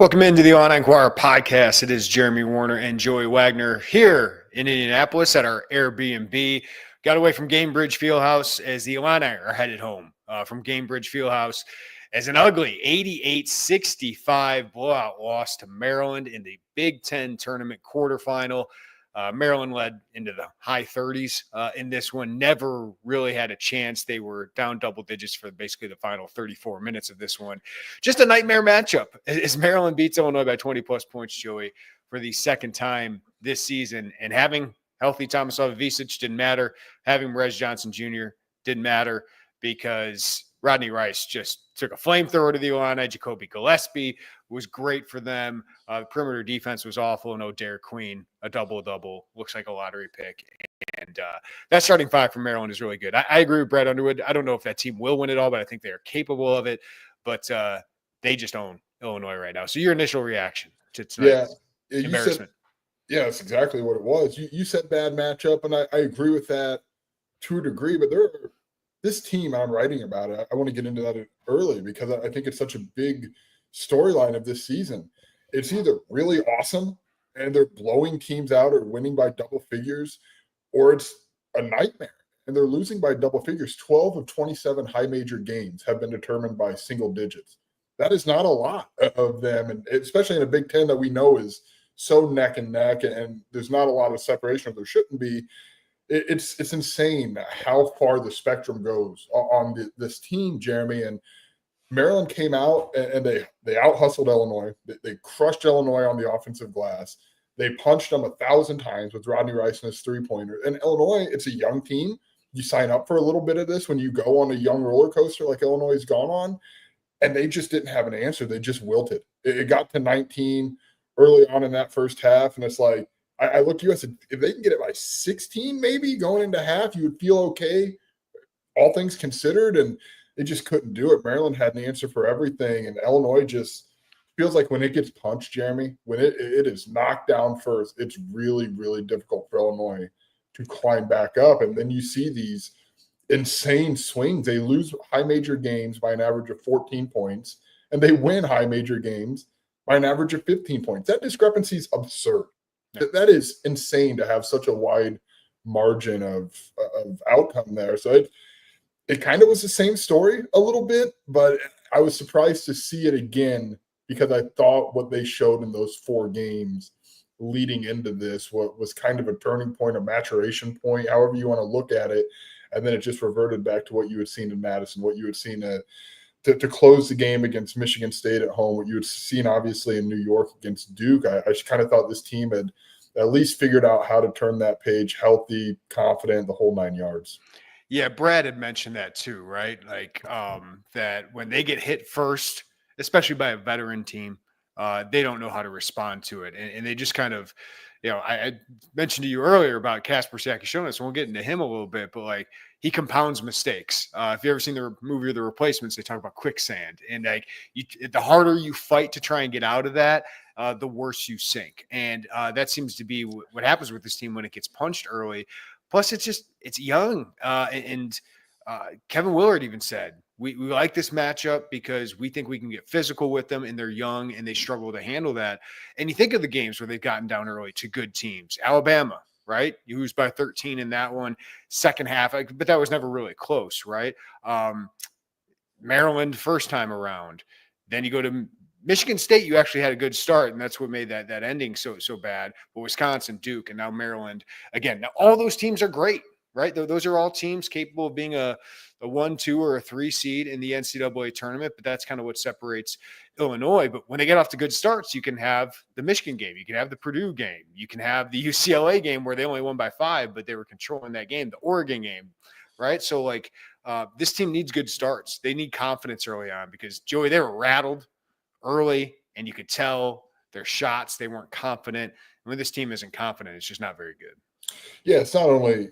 Welcome into the Illini Inquirer Podcast. It is Jeremy Werner and Joey Wagner here in Indianapolis at our Airbnb. Got away from Gamebridge Fieldhouse as the Illini are headed home from Gamebridge Fieldhouse as an ugly 88-65 blowout loss to Maryland in the Big Ten Tournament quarterfinal. Maryland led into the high 30s in this one, never really had a chance. They were down double digits for basically the final 34 minutes of this one. Just a nightmare matchup as Maryland beats Illinois by 20-plus points, Joey, for the second time this season. And having healthy Tomislav Visic didn't matter. Having Rez Johnson Jr. didn't matter because Rodney Rice just took a flamethrower to the Illini. Jacoby Gillespie was great for them. The perimeter defense was awful. No Derek Queen, a double-double. Looks like a lottery pick. And that starting five from Maryland is really good. I agree with Brad Underwood. I don't know if that team will win it all, but I think they are capable of it. But they just own Illinois right now. So your initial reaction to tonight's embarrassment. That's exactly what it was. You said bad matchup, and I agree with that to a degree. But this team, I'm writing about it. I want to get into that early because I think it's such a big storyline of this season. It's either really awesome and they're blowing teams out or winning by double figures, or it's a nightmare and they're losing by double figures. 12 of 27 high major games have been determined by single digits. That is not a lot of them, and especially in a Big Ten that we know is so neck and neck, and there's not a lot of separation, or there shouldn't be. It's insane how far the spectrum goes on this team, Jeremy. And Maryland came out and they out-hustled Illinois. They crushed Illinois on the offensive glass. They punched them 1,000 times with Rodney Rice and his three-pointer. And Illinois, it's a young team. You sign up for a little bit of this when you go on a young roller coaster like Illinois has gone on, and they just didn't have an answer. They just wilted. It got to 19 early on in that first half, and it's like, I looked at you, I said, if they can get it by 16 maybe going into half, you would feel okay, all things considered, and they just couldn't do it. Maryland had an answer for everything, and Illinois just feels like when it gets punched, Jeremy, when it is knocked down first, it's really, really difficult for Illinois to climb back up. And then you see these insane swings. They lose high major games by an average of 14 points, and they win high major games by an average of 15 points. That discrepancy is absurd. That is insane to have such a wide margin of outcome there. So it kind of was the same story a little bit, but I was surprised to see it again because I thought what they showed in those 4 games leading into this was kind of a turning point, a maturation point, however you want to look at it. And then it just reverted back to what you had seen in Madison, what you had seen to close the game against Michigan State at home, what you had seen obviously in New York against Duke. I just kind of thought this team had at least figured out how to turn that page healthy, confident, the whole 9 yards. Yeah, Brad had mentioned that too, right? Like that when they get hit first, especially by a veteran team, they don't know how to respond to it. And they just kind of, I mentioned to you earlier about Kasper Sakishonis, and we'll get into him a little bit, but like he compounds mistakes. If you've ever seen the movie The Replacements, they talk about quicksand. And like the harder you fight to try and get out of that, the worse you sink. And that seems to be what happens with this team when it gets punched early. Plus, it's young. And Kevin Willard even said, we like this matchup because we think we can get physical with them, and they're young and they struggle to handle that. And you think of the games where they've gotten down early to good teams. Alabama, right? You lose by 13 in that one, second half, but that was never really close, right? Maryland first time around. Then you go to Michigan State, you actually had a good start, and that's what made that ending so bad. But Wisconsin, Duke, and now Maryland. Again, now all those teams are great, right? Those are all teams capable of being a 1, 2, or a 3 seed in the NCAA tournament, but that's kind of what separates Illinois. But when they get off to good starts, you can have the Michigan game, you can have the Purdue game, you can have the UCLA game where they only won by 5, but they were controlling that game, the Oregon game, right? So like this team needs good starts. They need confidence early on because, Joey, they were rattled early, and you could tell their shots, they weren't confident. And when this team isn't confident, it's just not very good. Yeah, it's not only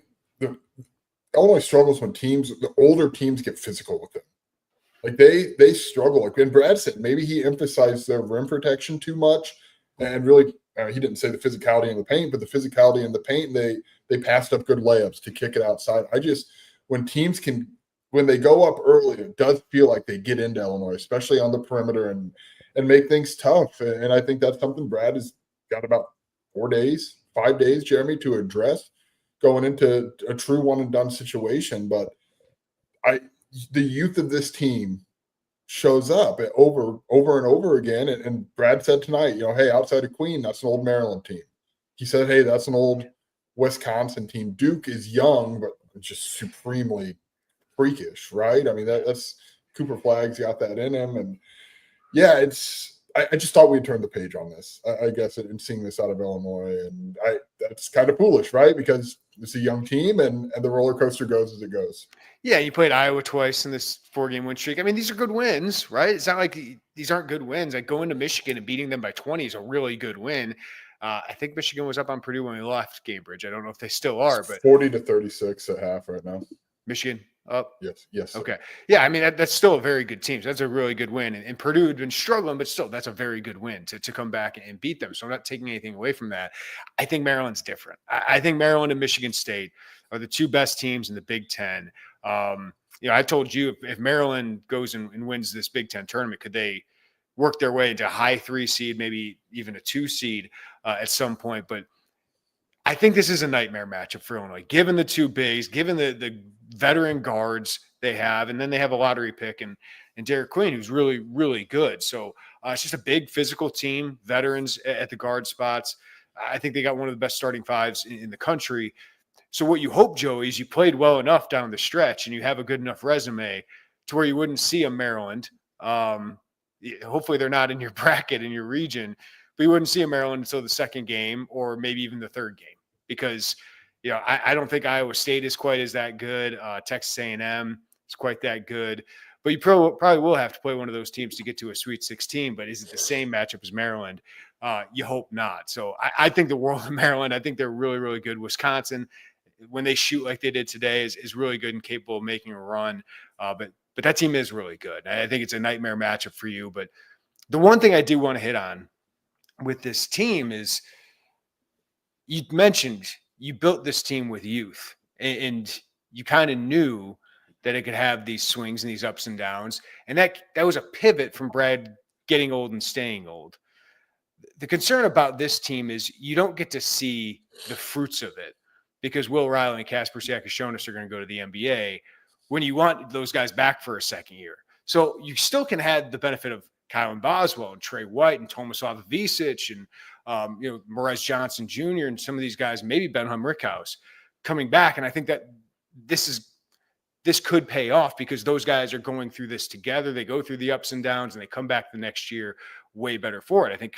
Illinois struggles when the older teams get physical with them. Like they struggle. Like when Brad said, maybe he emphasized their rim protection too much, and really he didn't say the physicality in the paint, but the physicality in the paint. They passed up good layups to kick it outside. When they go up early, it does feel like they get into Illinois, especially on the perimeter, and make things tough. And I think that's something Brad has got about 5 days, Jeremy, to address going into a true one and done situation. But the youth of this team shows up over and over again. And Brad said tonight, hey, outside of Queen, that's an old Maryland team. He said, hey, that's an old Wisconsin team. Duke is young, but just supremely freakish, right? I mean, that's Cooper Flagg's got that in him. And yeah, I just thought we'd turn the page on this, I guess, and seeing this out of Illinois. And that's kind of foolish, right? Because it's a young team and the roller coaster goes as it goes. Yeah, you played Iowa twice in this 4-game win streak. I mean, these are good wins, right? It's not like these aren't good wins. Like going to Michigan and beating them by 20 is a really good win. I think Michigan was up on Purdue when we left Cambridge. I don't know if they still are, but 40-36 at half right now. Michigan up? Yes. Okay. Yeah, I mean, that's still a very good team. So that's a really good win. And Purdue had been struggling, but still, that's a very good win to come back and beat them. So I'm not taking anything away from that. I think Maryland's different. I think Maryland and Michigan State are the two best teams in the Big Ten. I told you if Maryland goes and wins this Big Ten tournament, could they work their way into a high 3 seed, maybe even a 2 seed at some point? But I think this is a nightmare matchup for Illinois, given the two bigs, given the veteran guards they have, and then they have a lottery pick and Derek Queen, who's really, really good. So it's just a big physical team, veterans at the guard spots. I think they got one of the best starting fives in the country. So what you hope, Joey, is you played well enough down the stretch and you have a good enough resume to where you wouldn't see a Maryland. Hopefully they're not in your bracket, in your region, but you wouldn't see a Maryland until the second game or maybe even the third game because, I don't think Iowa State is quite as that good. Texas A&M is quite that good. But you probably will have to play one of those teams to get to a Sweet 16. But is it the same matchup as Maryland? You hope not. So I think the world of Maryland, I think they're really, really good. Wisconsin, when they shoot like they did today, is really good and capable of making a run. But that team is really good. I think it's a nightmare matchup for you. But the one thing I do want to hit on with this team is you mentioned you built this team with youth and you kind of knew that it could have these swings and these ups and downs. And that was a pivot from Brad getting old and staying old. The concern about this team is you don't get to see the fruits of it because Will Riley and Casper Siakis are going to go to the NBA when you want those guys back for a second year. So you still can have the benefit of Kylan Boswell and Trey White and Tomislav Visic and Morez Johnson Jr. and some of these guys, maybe Benham Rickhouse coming back. And I think that this could pay off because those guys are going through this together. They go through the ups and downs and they come back the next year way better for it. I think,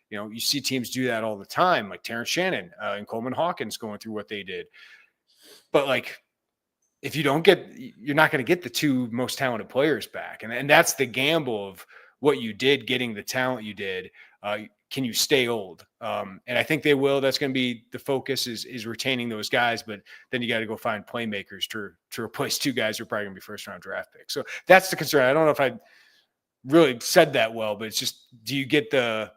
you see teams do that all the time, like Terrence Shannon and Coleman Hawkins going through what they did. But if you don't you're not going to get the two most talented players back. And that's the gamble of what you did, getting the talent you did. Can you stay old? And I think they will. That's going to be the focus is retaining those guys. But then you got to go find playmakers to replace two guys who are probably going to be first-round draft picks. So that's the concern. I don't know if I really said that well, but it's just, do you get the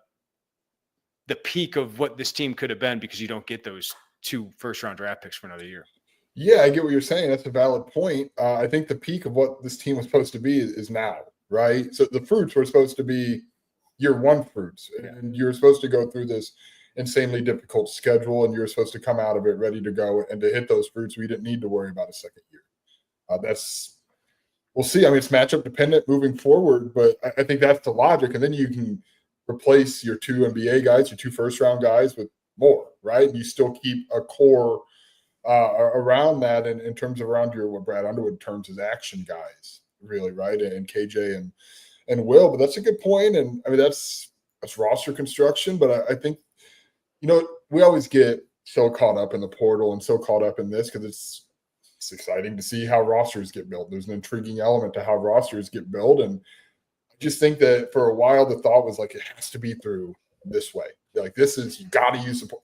peak of what this team could have been because you don't get those two first-round draft picks for another year? Yeah, I get what you're saying. That's a valid point. I think the peak of what this team was supposed to be is now, right? So the fruits were supposed to be year one fruits, and you're supposed to go through this insanely difficult schedule, and you're supposed to come out of it ready to go and to hit those fruits. We didn't need to worry about a second year. We'll see. I mean, it's matchup dependent moving forward, but I think that's the logic. And then you can replace your two NBA guys, your two first-round guys with more, right? And you still keep a core around that in terms of around what Brad Underwood terms as action guys, really, right? And KJ and Will. But that's a good point. And I mean, that's roster construction. But I think, we always get so caught up in the portal and so caught up in this because it's exciting to see how rosters get built. There's an intriguing element to how rosters get built. And I just think that for a while, the thought was it has to be through this way. You got to use support.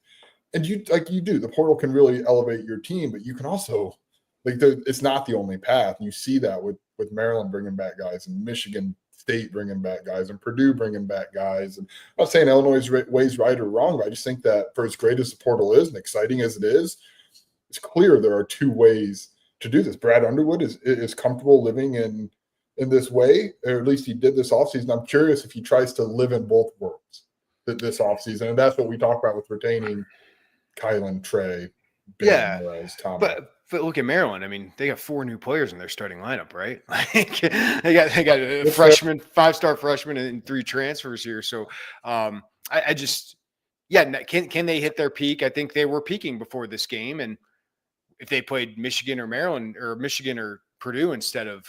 And you do. The portal can really elevate your team, but you can also it's not the only path. You see that with Maryland bringing back guys and Michigan State bringing back guys and Purdue bringing back guys. And I'm not saying Illinois' way's right or wrong, but I just think that for as great as the portal is and exciting as it is, it's clear there are two ways to do this. Brad Underwood is comfortable living in in this way, or at least he did this offseason. I'm curious if he tries to live in both worlds this offseason. And that's what we talk about with retaining Kylan, Trey, Ben, Morez, Tommy. But look at Maryland. I mean, they got 4 new players in their starting lineup, right? Like they got a freshman, 5-star freshman, and 3 transfers here. So I just, can they hit their peak? I think they were peaking before this game, and if they played Michigan or Maryland or Michigan or Purdue instead of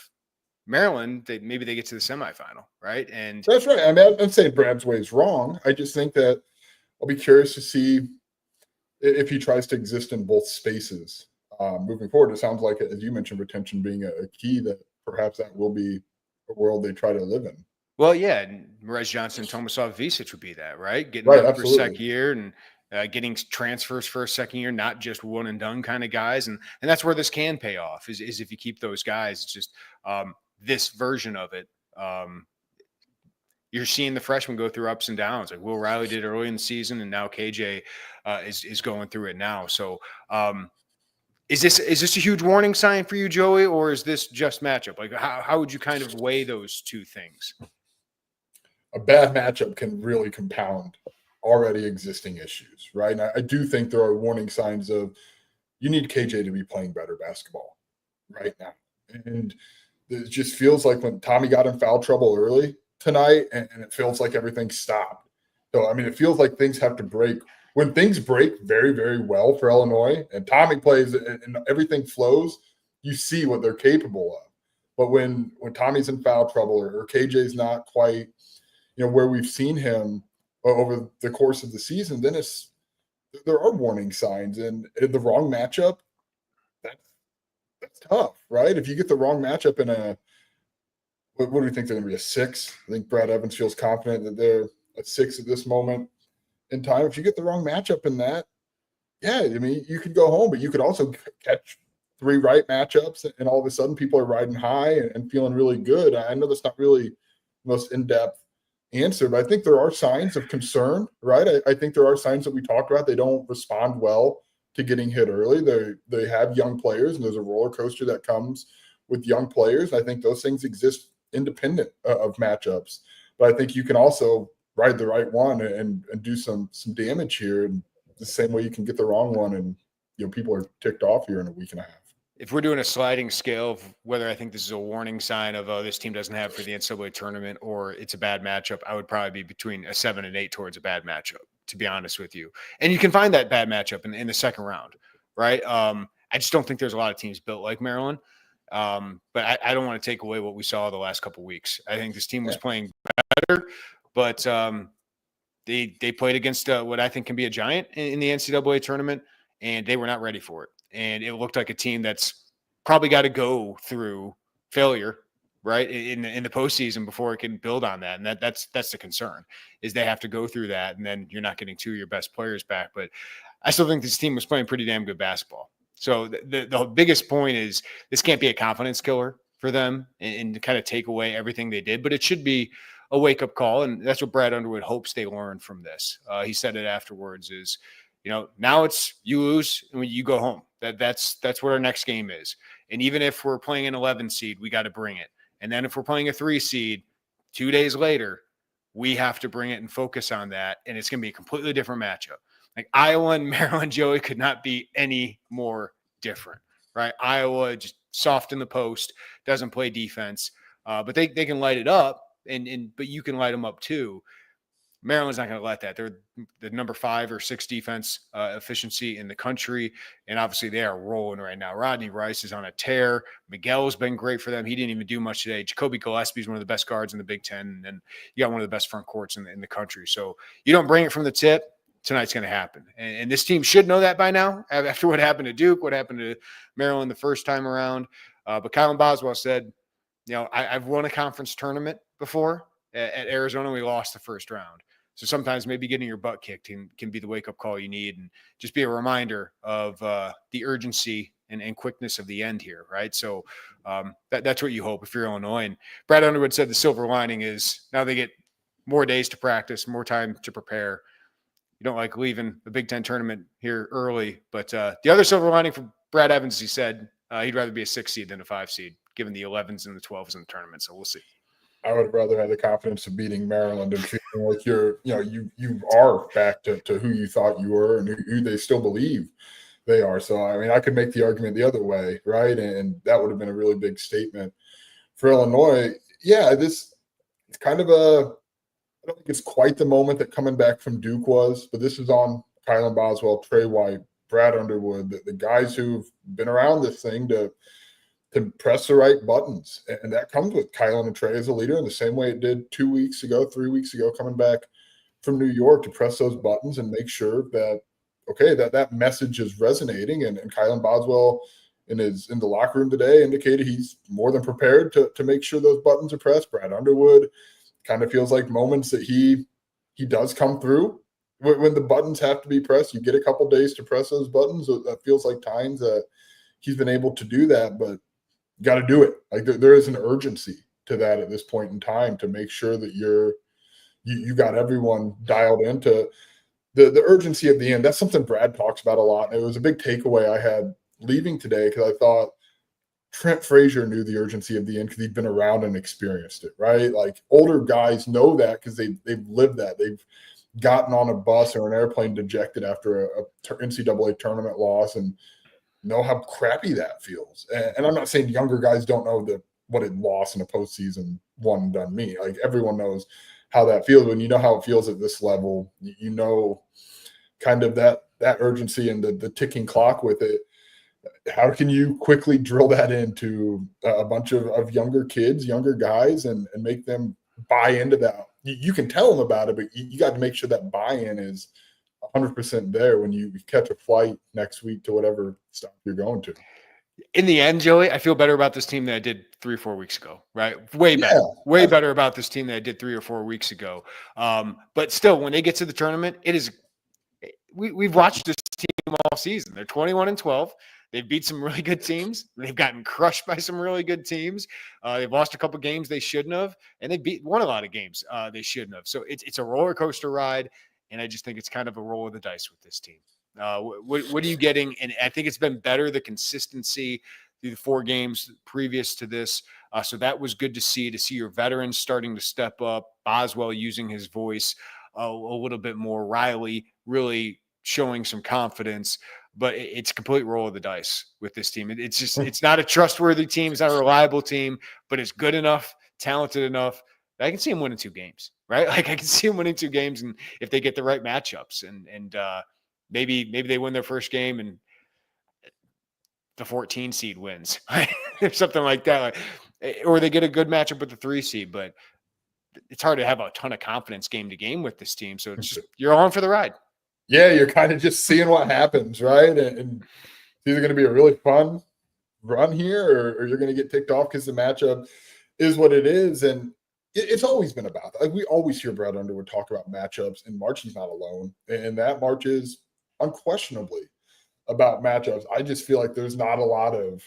Maryland, maybe they get to the semifinal, right? And that's right. I mean, I'm not saying Brad's way is wrong. I just think that I'll be curious to see if he tries to exist in both spaces moving forward. It sounds like, as you mentioned, retention being a key, that perhaps that will be a world they try to live in. Well, yeah, and Merez Johnson, Tomislav Visic would be that, right? Getting up for a second year and getting transfers for a second year, not just one and done kind of guys. And that's where this can pay off is if you keep those guys. It's just this version of it. You're seeing the freshmen go through ups and downs. Like Will Riley did early in the season, and now KJ is going through it now. So is this a huge warning sign for you, Joey, or is this just matchup? Like how would you kind of weigh those two things? A bad matchup can really compound already existing issues, right? And I do think there are warning signs of you need KJ to be playing better basketball right now. And it just feels like when Tommy got in foul trouble early tonight, and it feels like everything stopped. So, I mean, it feels like things have to break. When things break very, very well for Illinois and Tommy plays and everything flows, you see what they're capable of. But when Tommy's in foul trouble or KJ's not quite, where we've seen him over the course of the season, then there are warning signs. And the wrong matchup, that's tough, right? If you get the wrong matchup in what do you think they're going to be, a 6? I think Brad Evans feels confident that they're a 6 at this moment in time. If you get the wrong matchup in that, I mean, you could go home, but you could also catch 3 right matchups, and all of a sudden people are riding high and feeling really good. I know that's not really the most in-depth answer, but I think there are signs of concern, right? I think there are signs that we talked about. They don't respond well to getting hit early. They have young players, and there's a roller coaster that comes with young players. I think those things exist independent of matchups, but I think you can also ride the right one and do some damage here, and the same way you can get the wrong one, and people are ticked off here in a week and a half. If we're doing a sliding scale of whether I think this is a warning sign of this team doesn't have for the NCAA tournament or it's a bad matchup, I would probably be between a 7 and 8 towards a bad matchup, to be honest with you. And you can find that bad matchup in the second round, right? I just don't think there's a lot of teams built like Maryland. But I don't want to take away what we saw the last couple of weeks. I think this team was playing better, but they played against what I think can be a giant in the NCAA tournament, and they were not ready for it. And it looked like a team that's probably got to go through failure, right, in the postseason before it can build on that. And that's the concern, is they have to go through that, and then you're not getting 2 of your best players back. But I still think this team was playing pretty damn good basketball. So the biggest point is this can't be a confidence killer for them and to kind of take away everything they did, but it should be a wake-up call, and that's what Brad Underwood hopes they learn from this. He said it afterwards is, now it's you lose and you go home. That's what our next game is. And even if we're playing an 11 seed, we got to bring it. And then if we're playing a 3 seed 2 days later, we have to bring it and focus on that, and it's going to be a completely different matchup. Like Iowa and Maryland, Joey, could not be any more different, right? Iowa just soft in the post, doesn't play defense, but they can light it up, but you can light them up too. Maryland's not going to let that. They're the number 5 or 6 defense efficiency in the country, and obviously they are rolling right now. Rodney Rice is on a tear. Miguel's been great for them. He didn't even do much today. Jacoby Gillespie is one of the best guards in the Big Ten, and you got one of the best front courts in the country. So you don't bring it from the tip, tonight's going to happen. And this team should know that by now, after what happened to Duke, what happened to Maryland the first time around. But Kylan Boswell said, I've won a conference tournament before. At Arizona, we lost the first round. So sometimes maybe getting your butt kicked can be the wake-up call you need, and just be a reminder of the urgency and quickness of the end here, right? So that's what you hope if you're Illinois. And Brad Underwood said the silver lining is now they get more days to practice, more time to prepare. You don't like leaving the Big Ten tournament here early, but the other silver lining for Brad Evans, he said he'd rather be a 6 seed than a 5 seed. given the 11s and the 12s in the tournament. So we'll see. I would rather have the confidence of beating Maryland and feeling like you are back to who you thought you were and who they still believe they are. So, I mean, I could make the argument the other way, right? And that would have been a really big statement for Illinois. Yeah, it's kind of I don't think it's quite the moment that coming back from Duke was, but this is on Kylan Boswell, Trey White, Brad Underwood, the guys who've been around this thing to press the right buttons. And that comes with Kylan and Trey as a leader in the same way it did 2 weeks ago, 3 weeks ago, coming back from New York to press those buttons and make sure that, okay, that message is resonating. And Kylan Boswell in the locker room today indicated he's more than prepared to make sure those buttons are pressed. Brad Underwood kind of feels like moments that he does come through when the buttons have to be pressed. You get a couple days to press those buttons. That feels like times that he's been able to do that, but you got to do it. Like there is an urgency to that at this point in time to make sure that you got everyone dialed into the urgency of the end. That's something Brad talks about a lot. And it was a big takeaway I had leaving today because I thought Trent Frazier knew the urgency of the end because he'd been around and experienced it, right? Like older guys know that because they've lived that. They've gotten on a bus or an airplane dejected after a NCAA tournament loss and know how crappy that feels. And I'm not saying younger guys don't know what a loss in a postseason one and done mean. Like everyone knows how that feels. When you know how it feels at this level, you know kind of that urgency and the ticking clock with it. How can you quickly drill that into a bunch of younger kids, younger guys, and make them buy into that? You can tell them about it, but you got to make sure that buy-in is 100% there when you catch a flight next week to whatever stop you're going to. In the end, Joey, I feel better about this team than I did 3 or 4 weeks ago, right? Way better about this team than I did 3 or 4 weeks ago. But still, when they get to the tournament, we've watched this team all season. They're 21-12. They've beat some really good teams. They've gotten crushed by some really good teams. They've lost a couple games they shouldn't have, and they won a lot of games they shouldn't have. So it's a roller coaster ride, and I just think it's kind of a roll of the dice with this team. What are you getting? And I think it's been better, the consistency through the 4 games previous to this. So that was good to see your veterans starting to step up, Boswell using his voice a little bit more, Riley really showing some confidence. But it's a complete roll of the dice with this team. It's not a trustworthy team. It's not a reliable team, but it's good enough, talented enough. I can see them winning 2 games, right? Like I can see them winning 2 games, and if they get the right matchups, and maybe they win their first game and the 14 seed wins, right? Or something like that, or they get a good matchup with the 3 seed. But it's hard to have a ton of confidence game to game with this team. So it's just you're on for the ride. Yeah, you're kind of just seeing what happens, right? And it's either going to be a really fun run here or you're going to get ticked off because the matchup is what it is. And it's always been about that. Like we always hear Brad Underwood talk about matchups, and March he's not alone. And that March is unquestionably about matchups. I just feel like there's not a lot of,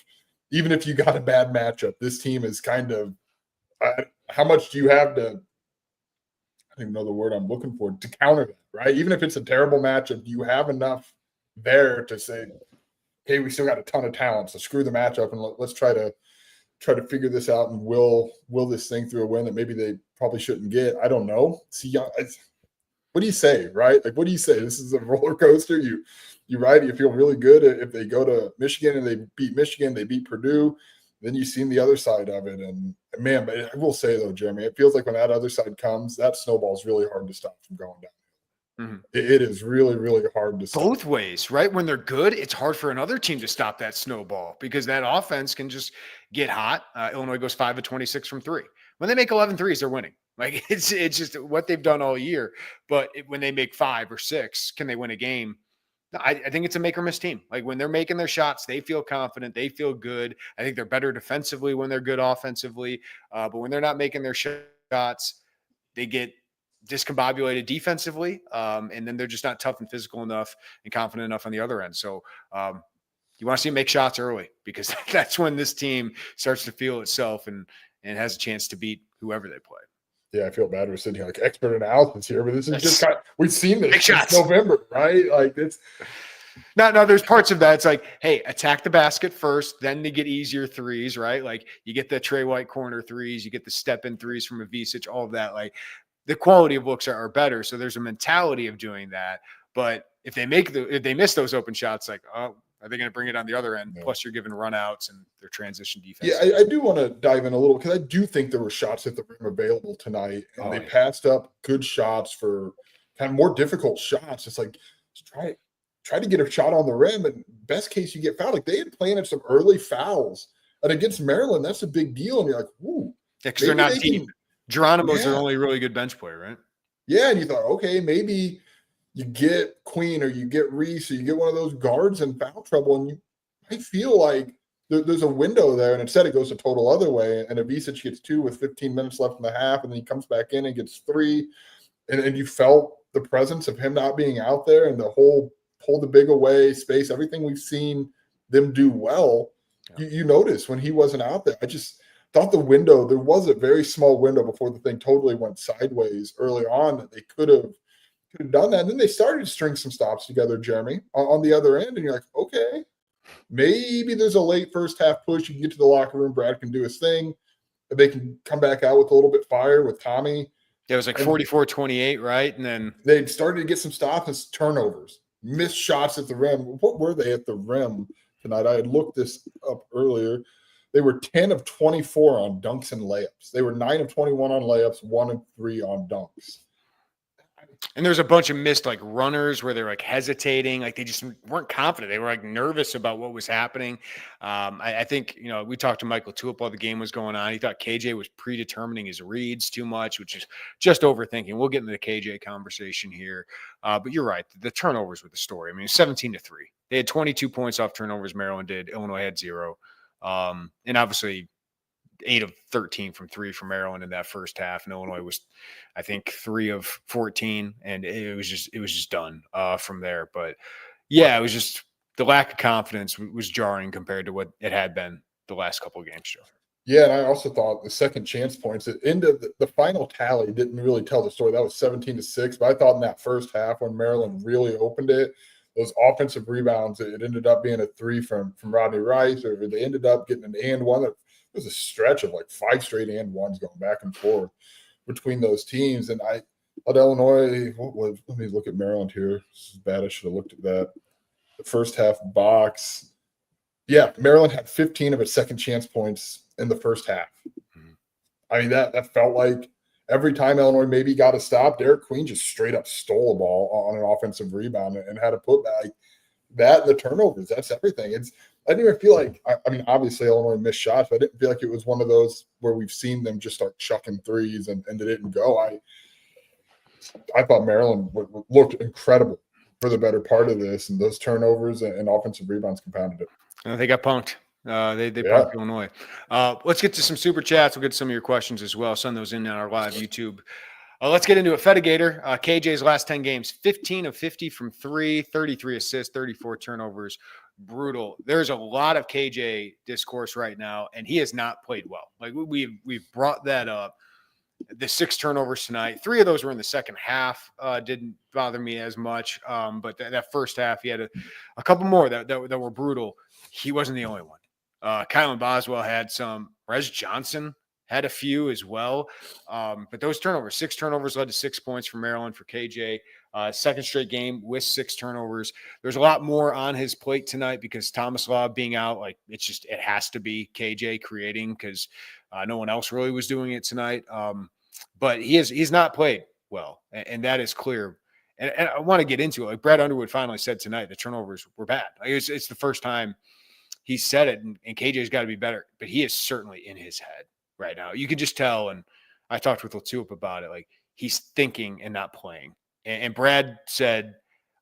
even if you got a bad matchup, this team is kind of, how much do you have to, I don't even know the word I'm looking for, to counter that, right? Even if it's a terrible matchup, you have enough there to say, hey, we still got a ton of talent, so screw the matchup and let's try to figure this out and will this thing through a win that maybe they probably shouldn't get. I don't know. See, what do you say, right? Like, what do you say? This is a roller coaster. You ride it. You feel really good if they go to Michigan and they beat Michigan, they beat Purdue. Then you've seen the other side of it. And man, but I will say though, Jeremy, it feels like when that other side comes, that snowball is really hard to stop from going down. Mm-hmm. It is really, really hard to stop. Both ways, right? When they're good, it's hard for another team to stop that snowball because that offense can just get hot. Illinois goes 5 of 26 from 3. When they make 11 threes, they're winning. Like it's just what they've done all year. But when they make 5 or 6, can they win a game? I think it's a make or miss team. Like when they're making their shots, they feel confident. They feel good. I think they're better defensively when they're good offensively. But when they're not making their shots, they get discombobulated defensively. And then they're just not tough and physical enough and confident enough on the other end. So you want to see them make shots early because that's when this team starts to feel itself and has a chance to beat whoever they play. Yeah, I feel bad we're sitting here like expert analysis here, but this is just we've seen this since November, right? Like No, there's parts of that. It's like, hey, attack the basket first, then they get easier threes, right? Like you get the Trey White corner threes, you get the step in threes from Avicic, all of that. Like the quality of looks are better. So there's a mentality of doing that. But if they miss those open shots, like, oh, are they going to bring it on the other end? No. Plus, you're giving runouts and their transition defense. Yeah, I do want to dive in a little because I do think there were shots at the rim available tonight, and they passed up good shots for kind of more difficult shots. It's like just try to get a shot on the rim, and best case you get fouled. Like they had planted some early fouls, and against Maryland, that's a big deal. And you're like, ooh, because they're not deep. Geronimo's their only really good bench player, right? Yeah, and you thought, okay, maybe you get Queen or you get Reese or you get one of those guards in foul trouble, and you might feel like there's a window there, and instead it goes a total other way. And Avicic gets 2 with 15 minutes left in the half, and then he comes back in and gets 3. And you felt the presence of him not being out there and the whole pull the big away space, everything we've seen them do well. Yeah. You notice when he wasn't out there. I just thought there was a very small window before the thing totally went sideways early on that they could have done that. And then they started to string some stops together, Jeremy, on the other end. And you're like, okay, maybe there's a late first half push. You can get to the locker room. Brad can do his thing. They can come back out with a little bit fire with Tommy. Yeah, it was like 44-28, right? And then they started to get some stops and turnovers, missed shots at the rim. What were they at the rim tonight? I had looked this up earlier. They were 10 of 24 on dunks and layups. They were 9 of 21 on layups, 1 of 3 on dunks. And there's a bunch of missed like runners where they're like hesitating, like they just weren't confident. They were like nervous about what was happening. I think, we talked to Michael Tulip while the game was going on. He thought KJ was predetermining his reads too much, which is just overthinking. We'll get into the KJ conversation here. But you're right. The turnovers were the story. I mean, 17-3. They had 22 points off turnovers. Maryland did. Illinois had 0. And obviously 8 of 13 from 3 from Maryland in that first half. And Illinois was, I think, 3 of 14. And it was just done from there. But yeah, it was just the lack of confidence was jarring compared to what it had been the last couple of games, Joe. Yeah, and I also thought the second chance points at end of the final tally didn't really tell the story. That was 17-6. But I thought in that first half when Maryland really opened it, those offensive rebounds, it ended up being a 3 from Rodney Rice, or they ended up getting an and one. It was a stretch of like 5 straight and ones going back and forth between those teams. And I thought Illinois, let me look at Maryland here. This is bad. I should have looked at that. The first half box. Yeah, Maryland had 15 of its second chance points in the first half. Mm-hmm. I mean, that felt like every time Illinois maybe got a stop, Derek Queen just straight up stole a ball on an offensive rebound and had a putback. That, the turnovers, that's everything. I didn't even feel like, I mean, obviously Illinois missed shots, but I didn't feel like it was one of those where we've seen them just start chucking threes and they didn't go. I thought Maryland looked incredible for the better part of this, and those turnovers and offensive rebounds compounded it. They got punked. They punked Illinois. Let's get to some super chats. We'll get to some of your questions as well. Send those in on our live YouTube. Let's get into it. Fedigator, KJ's last 10 games, 15 of 50 from 3, 33 assists, 34 turnovers. Brutal. There's a lot of KJ discourse right now, and he has not played well. Like we've brought that up. The 6 turnovers tonight, 3 of those were in the second half. Didn't bother me as much. But that first half, he had a couple more that were brutal. He wasn't the only one. Kylan Boswell had some. Rez Johnson had a few as well. But those turnovers, 6 turnovers led to 6 points for Maryland for KJ. Second straight game with 6 turnovers. There's a lot more on his plate tonight because Thomas Law being out, like it has to be KJ creating because no one else really was doing it tonight. But he's not played well, and that is clear. And I want to get into it. Like Brad Underwood finally said tonight, the turnovers were bad. Like it's the first time he said it, and KJ's got to be better. But he is certainly in his head right now. You can just tell, and I talked with Latup about it. Like he's thinking and not playing. And Brad said,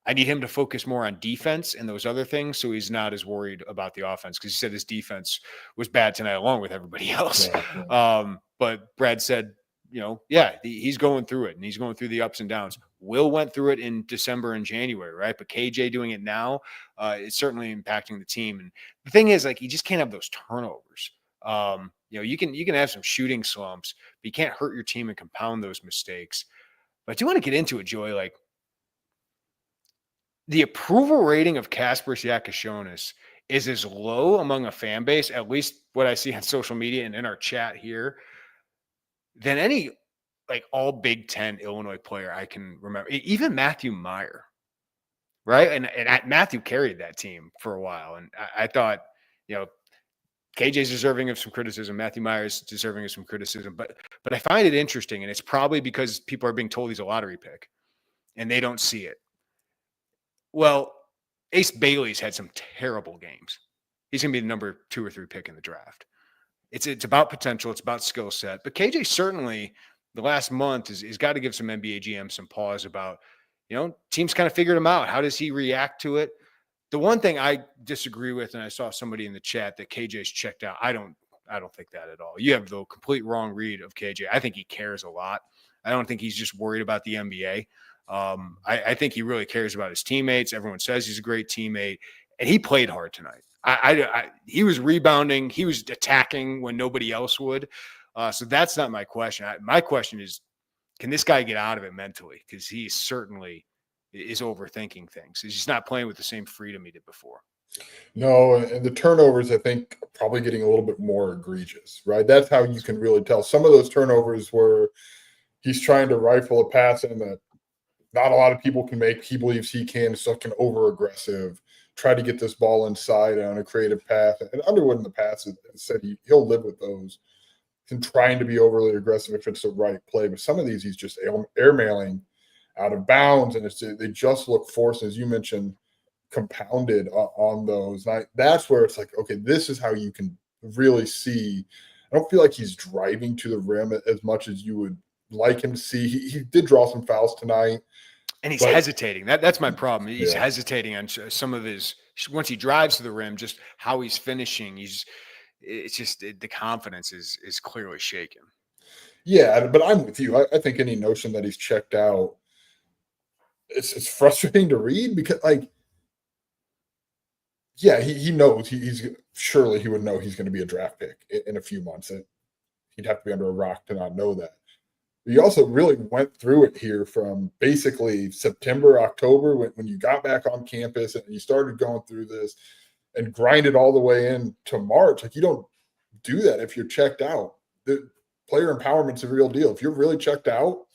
I need him to focus more on defense and those other things so he's not as worried about the offense because he said his defense was bad tonight along with everybody else. Yeah. But Brad said, he's going through it, and he's going through the ups and downs. Will went through it in December and January, right? But KJ doing it now is certainly impacting the team. And the thing is, like, you just can't have those turnovers. You can have some shooting slumps, but you can't hurt your team and compound those mistakes. But I do want to get into it, Joey. Like, the approval rating of Kasparas Giakoušionis is as low among a fan base, at least what I see on social media and in our chat here, than any like all Big Ten Illinois player I can remember. Even Matthew Meyer, right? And Matthew carried that team for a while, and I thought, KJ's deserving of some criticism. Matthew Meyer's deserving of some criticism, but I find it interesting, and it's probably because people are being told he's a lottery pick, and they don't see it. Well, Ace Bailey's had some terrible games. He's going to be the number 2 or 3 pick in the draft. It's about potential. It's about skill set. But KJ certainly, the last month, is got to give some NBA GMs some pause about, teams kind of figured him out. How does he react to it? The one thing I disagree with, and I saw somebody in the chat that KJ's checked out. I don't think that at all. You have the complete wrong read of KJ. I think he cares a lot. I don't think he's just worried about the NBA. I think he really cares about his teammates. Everyone says he's a great teammate, and he played hard tonight. He was rebounding. He was attacking when nobody else would. So that's not my question. My question is, can this guy get out of it mentally? Because he certainly is overthinking things. He's just not playing with the same freedom he did before. No, and the turnovers, I think, are probably getting a little bit more egregious, right? That's how you can really tell. Some of those turnovers where he's trying to rifle a pass in that not a lot of people can make. He believes he can, so can over-aggressive, try to get this ball inside on a creative path. And Underwood in the past has said he'll live with those and trying to be overly aggressive if it's the right play. But some of these he's just airmailing out of bounds, and they just look forced, as you mentioned, compounded on those. And that's where it's like, okay, this is how you can really see. I don't feel like he's driving to the rim as much as you would like him to see. He did draw some fouls tonight. And he's hesitating. That's my problem. He's hesitating on some of his – once he drives to the rim, just how he's finishing, the confidence is clearly shaken. Yeah, but I'm with you. I think any notion that he's checked out, it's frustrating to read because, he knows he's surely he would know he's going to be a draft pick in a few months. He'd have to be under a rock to not know that. But you also really went through it here from basically September, October, when you got back on campus and you started going through this and grinded all the way into March. Like, you don't do that if you're checked out. The player empowerment's a real deal. If you're really checked out,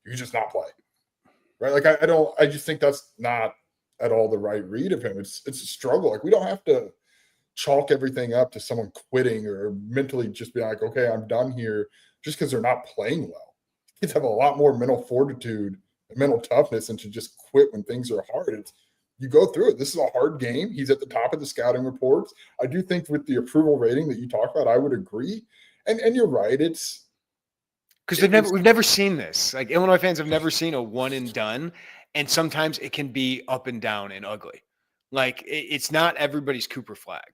you just not play. Right? Like, I just think that's not at all the right read of him. It's a struggle. Like, we don't have to chalk everything up to someone quitting or mentally just being like, okay, I'm done here, just because they're not playing well. Kids have a lot more mental fortitude and mental toughness than to just quit when things are hard. You go through it. This is a hard game. He's at the top of the scouting reports. I do think with the approval rating that you talked about, I would agree. And you're right. It's because we've never seen this. Like, Illinois fans have never seen a one and done, and sometimes it can be up and down and ugly. Like, it's not everybody's Cooper Flag.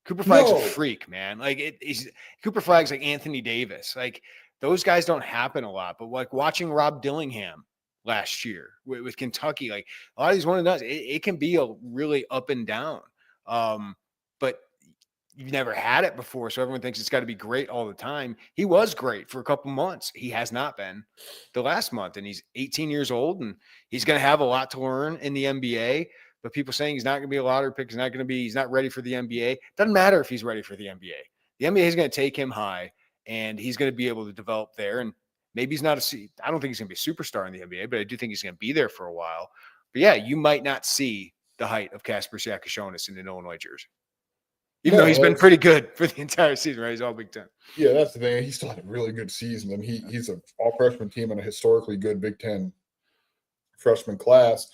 Cooper Flag's a freak, man. Like, Cooper Flag's like Anthony Davis. Like, those guys don't happen a lot. But like watching Rob Dillingham last year with Kentucky, like a lot of these one and dones, it can be a really up and down. But you've never had it before, so everyone thinks it's got to be great all the time. He was great for a couple months. He has not been the last month, and he's 18 years old, and he's going to have a lot to learn in the NBA. But people saying he's not going to be a lottery pick, he's not ready for the NBA. Doesn't matter if he's ready for the NBA. The NBA is going to take him high, and he's going to be able to develop there. And maybe he's not I don't think he's going to be a superstar in the NBA, but I do think he's going to be there for a while. But yeah, you might not see the height of Kasparas Giakoušionis in an Illinois jersey. Even though he's been pretty good for the entire season, right? He's all Big Ten. Yeah, that's the thing. He still had a really good season. And he's an all-freshman team and a historically good Big Ten freshman class.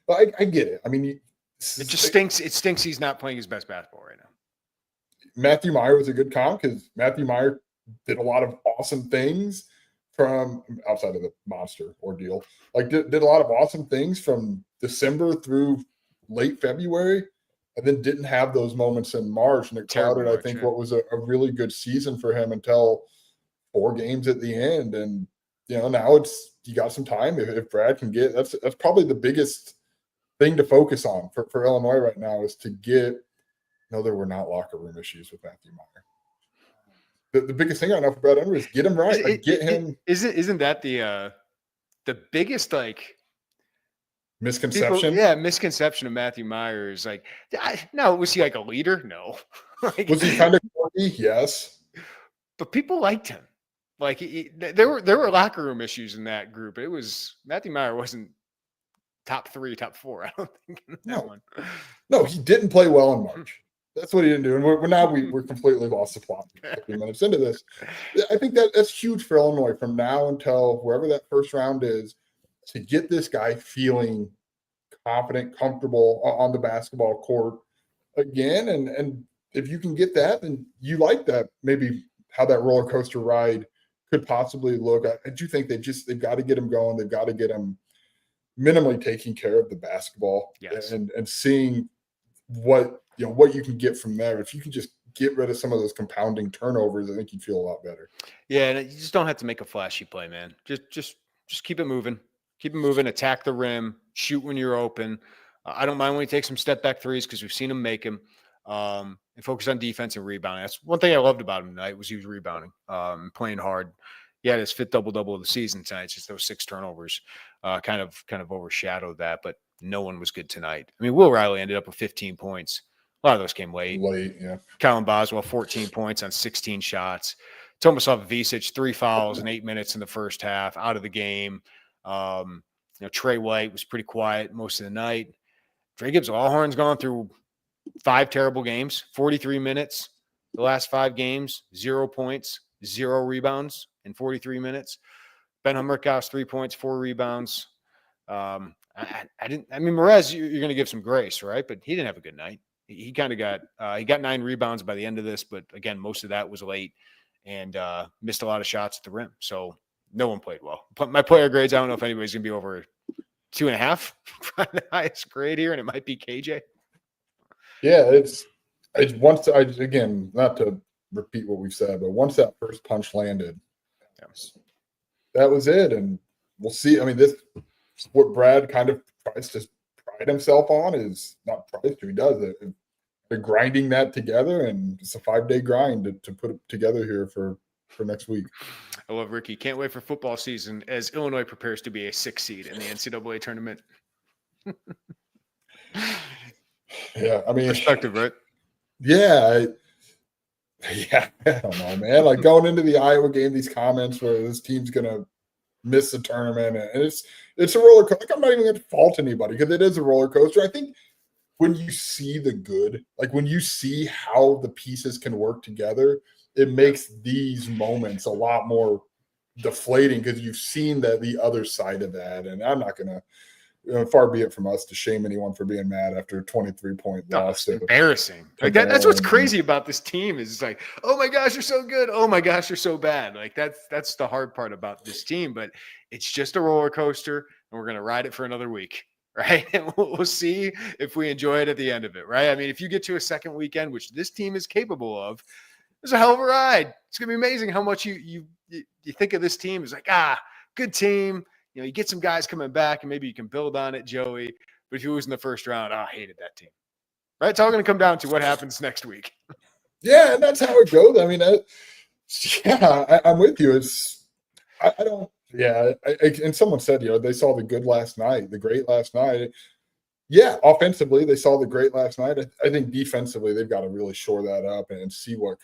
But I get it. I mean, it just stinks. It stinks he's not playing his best basketball right now. Matthew Meyer was a good comp because Matthew Meyer did a lot of awesome things from outside of the monster ordeal. Like, did a lot of awesome things from December through late February, and then didn't have those moments in March. And it clouded, I think, what was a really good season for him until 4 games at the end. And, now you got some time. If Brad can get, that's probably the biggest thing to focus on for Illinois right now is to get, there were not locker room issues with Matthew Meyer. The biggest thing I know for Brad Underwood is get him right. Get him. Isn't that the biggest, like, Misconception? Misconception of Matthew Myers. Like, no, was he like a leader? No. Like, Was he kind of corny? Yes. but people liked him. Like, there were locker room issues in that group. It was Matthew Meyer wasn't top 3, top 4. I don't think in that one. No, he didn't play well in March. That's what he didn't do. And we're completely lost the plot 50 minutes into this. I think that's huge for Illinois from now until wherever that first round is, to get this guy feeling confident, comfortable on the basketball court again. And if you can get that, then you like that, maybe how that roller coaster ride could possibly look. I do think they've got to get him going. They've got to get him minimally taking care of the basketball and seeing what you can get from there. If you can just get rid of some of those compounding turnovers, I think you'd feel a lot better. Yeah, and you just don't have to make a flashy play, man. Just keep it moving. Keep it moving, attack the rim, shoot when you're open. I don't mind when he takes some step back threes because we've seen him make them. And focus on defense and rebounding. That's one thing I loved about him tonight was he was rebounding, playing hard. He had his 5th double-double of the season tonight. It's just those 6 turnovers kind of overshadowed that, but no one was good tonight. I mean, Will Riley ended up with 15 points. A lot of those came late. Yeah. Colin Boswell, 14 points on 16 shots. Tomislav Visic, 3 fouls in 8 minutes in the first half, out of the game. Trey White was pretty quiet most of the night. Dre Gibbs-Allhorn's gone through 5 terrible games, 43 minutes. The last 5 games, 0 points, 0 rebounds in 43 minutes. Ben Hummerkaus, 3 points, 4 rebounds. Merez, you're going to give some grace, right? But he didn't have a good night. He kind of got 9 rebounds by the end of this, but again, most of that was late and missed a lot of shots at the rim. So no one played well. My player grades, I don't know if anybody's going to be over 2.5 for the highest grade here, and it might be KJ. Yeah, again, not to repeat what we've said, but once that first punch landed, that was it. And we'll see. I mean, this what Brad kind of tries to pride himself on is not tries to, he does it. They're grinding that together, and it's a 5-day grind to put it together here for next week. I love Ricky. Can't wait for football season as Illinois prepares to be a 6 seed in the NCAA tournament. Yeah, I mean, perspective, right? Yeah, I don't know, man. Like going into the Iowa game, these comments where this team's gonna miss the tournament, and it's a roller coaster. Like, I'm not even going to fault anybody because it is a roller coaster. I think when you see the good, like when you see how the pieces can work together, it makes these moments a lot more deflating because you've seen the other side of that. And I'm not going to, far be it from us to shame anyone for being mad after a 23-point loss. It's embarrassing. Like that's what's crazy about this team is like, oh my gosh, you're so good. Oh my gosh, you're so bad. Like that's the hard part about this team, but it's just a roller coaster and we're going to ride it for another week. Right. And we'll see if we enjoy it at the end of it. Right. I mean, if you get to a second weekend, which this team is capable of, it's a hell of a ride. It's going to be amazing how much you think of this team as like, good team. You get some guys coming back and maybe you can build on it, Joey. But if you lose in the first round, I hated that team. Right? It's all going to come down to what happens next week. Yeah, and that's how it goes. I mean, I'm with you. I don't. Yeah, and someone said, they saw the great last night. Yeah, offensively, they saw the great last night. I think defensively, they've got to really shore that up and see what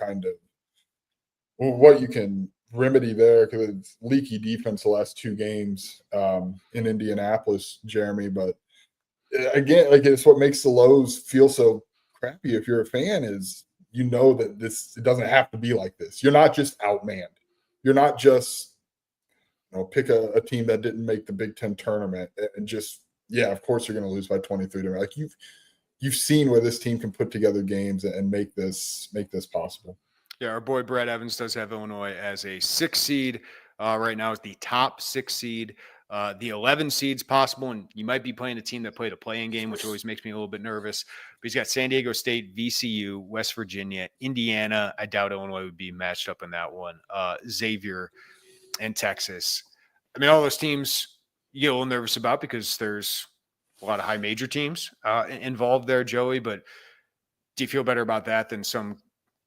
you can remedy there because it's leaky defense the last 2 games in Indianapolis, Jeremy. But again, like it's what makes the lows feel so crappy if you're a fan is that it doesn't have to be like this. You're not just outmanned. You're not just pick a team that didn't make the Big Ten tournament and just of course you're going to lose by 23. Like you've seen where this team can put together games and make this possible. Yeah, our boy Brad Evans does have Illinois as a 6 seed. Right now is the top 6 seed. The 11 seed's possible, and you might be playing a team that played a play-in game, which always makes me a little bit nervous. But he's got San Diego State, VCU, West Virginia, Indiana. I doubt Illinois would be matched up in that one. Xavier and Texas. I mean, all those teams you get a little nervous about because there's a lot of high major teams involved there, Joey. But do you feel better about that than some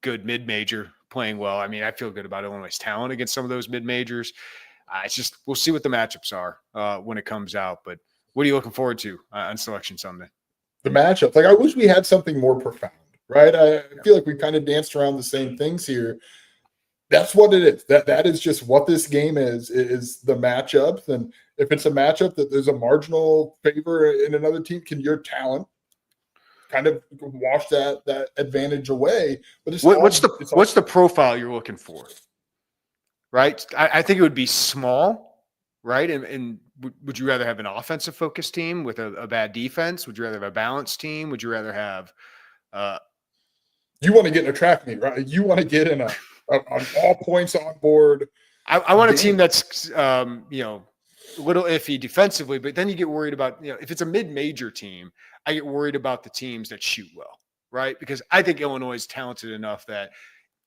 good mid-major playing well? I mean, I feel good about Illinois' talent against some of those mid-majors. It's just we'll see what the matchups are when it comes out. But What are you looking forward to on Selection Sunday? The matchups. Like, I wish we had something more profound, right? I feel like we kind of danced around the same things here. That's what it is. That is just what this game is the matchups. And if it's a matchup that there's a marginal favor in another team, can your talent kind of wash that advantage away? But what's the profile you're looking for? Right? I think it would be small, right? And would you rather have an offensive focused team with a bad defense? Would you rather have a balanced team? Would you rather have you want to get in a track meet, right? You want to get in a all points on board. I want a team that's a little iffy defensively, but then you get worried about, if it's a mid-major team, I get worried about the teams that shoot well, right? Because I think Illinois is talented enough that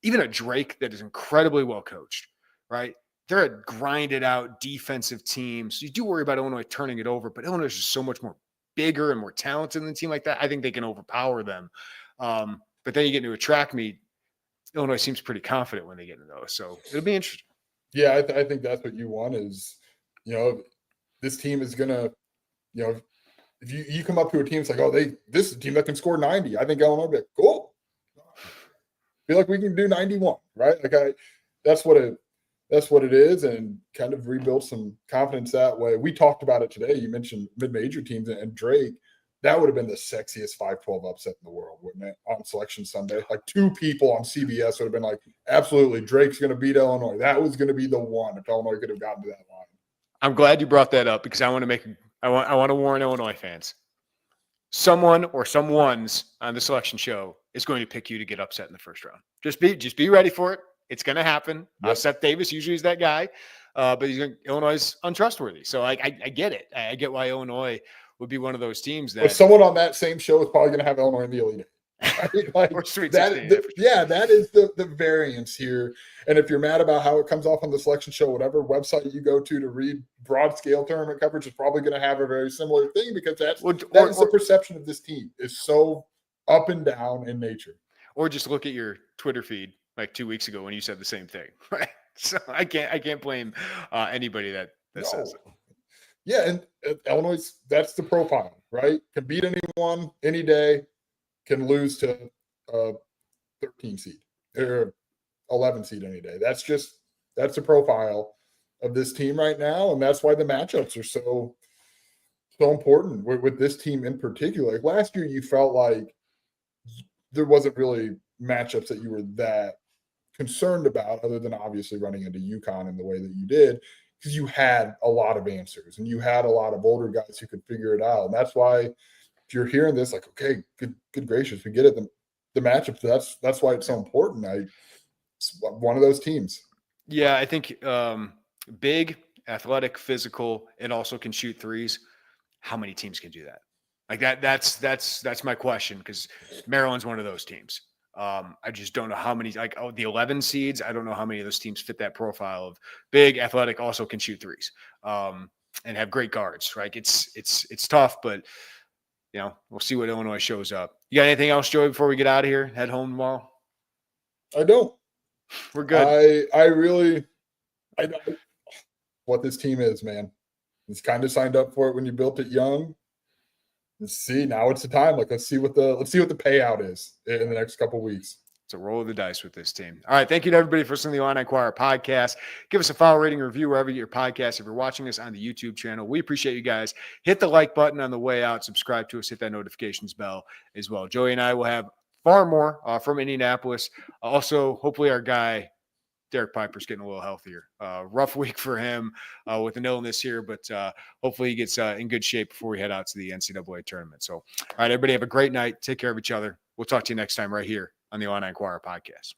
even a Drake that is incredibly well coached, right? They're a grinded out defensive team. So you do worry about Illinois turning it over, but Illinois is just so much more bigger and more talented than a team like that. I think they can overpower them. But then you get into a track meet, Illinois seems pretty confident when they get into those. So it'll be interesting. Yeah, I think that's what you want is, this team is going to, if you come up to a team, it's like, this is a team that can score 90. I think Illinois will be like, cool. Feel like we can do 91, right? Like that's what it is, and kind of rebuild some confidence that way. We talked about it today. You mentioned mid-major teams and Drake. That would have been the sexiest 5-12 upset in the world, wouldn't it? On Selection Sunday, like 2 people on CBS would have been like, absolutely, Drake's going to beat Illinois. That was going to be the one if Illinois could have gotten to that line. I'm glad you brought that up because I want to warn Illinois fans. Someone or someones on the selection show is going to pick you to get upset in the first round. Just be ready for it. It's going to happen. Yep. Seth Davis usually is that guy, but Illinois is untrustworthy. So I get it. I get why Illinois would be one of those teams that. But someone on that same show is probably going to have Illinois in the Elite. Right? Like, or Sweet that, 16. that is the variance here. And if you're mad about how it comes off on the selection show, whatever website you go to read broad scale tournament coverage is probably going to have a very similar thing, because that's the perception of this team is so up and down in nature. Or just look at your Twitter feed like 2 weeks ago when you said the same thing, right? So I can't blame anybody that says it. Yeah, and Illinois, that's the profile, right? Can beat anyone any day, can lose to a 13 seed or 11 seed any day. That's the profile of this team right now, and that's why the matchups are so important with this team in particular. Like last year, you felt like there wasn't really matchups that you were that concerned about, other than obviously running into UConn in the way that you did, because you had a lot of answers and you had a lot of older guys who could figure it out. And that's why if you're hearing this, like, okay, good gracious, we get it. The matchup, that's why it's so important. It's one of those teams. Yeah, I think big, athletic, physical, and also can shoot threes. How many teams can do that? Like that's my question, because Maryland's one of those teams. I just don't know how many, the 11 seeds. I don't know how many of those teams fit that profile of big, athletic, also can shoot threes, and have great guards. Right? It's tough, but we'll see what Illinois shows up. You got anything else, Joey, before we get out of here? Head home tomorrow? I don't. We're good. I really know what this team is, man. It's kind of signed up for it when you built it young. Let's see. Now it's the time. Like, let's see what the payout is in the next couple of weeks. It's a roll of the dice with this team. All right. Thank you to everybody for listening to the Illini Inquirer podcast. Give us a follow, rating, review wherever you get your podcast. If you're watching us on the YouTube channel, we appreciate you guys. Hit the like button on the way out. Subscribe to us. Hit that notifications bell as well. Joey and I will have far more from Indianapolis. Also, hopefully our guy, Derek Piper's getting a little healthier. Rough week for him with an illness here, but hopefully he gets in good shape before we head out to the NCAA tournament. So, all right, everybody have a great night. Take care of each other. We'll talk to you next time right here on the Illini Inquirer podcast.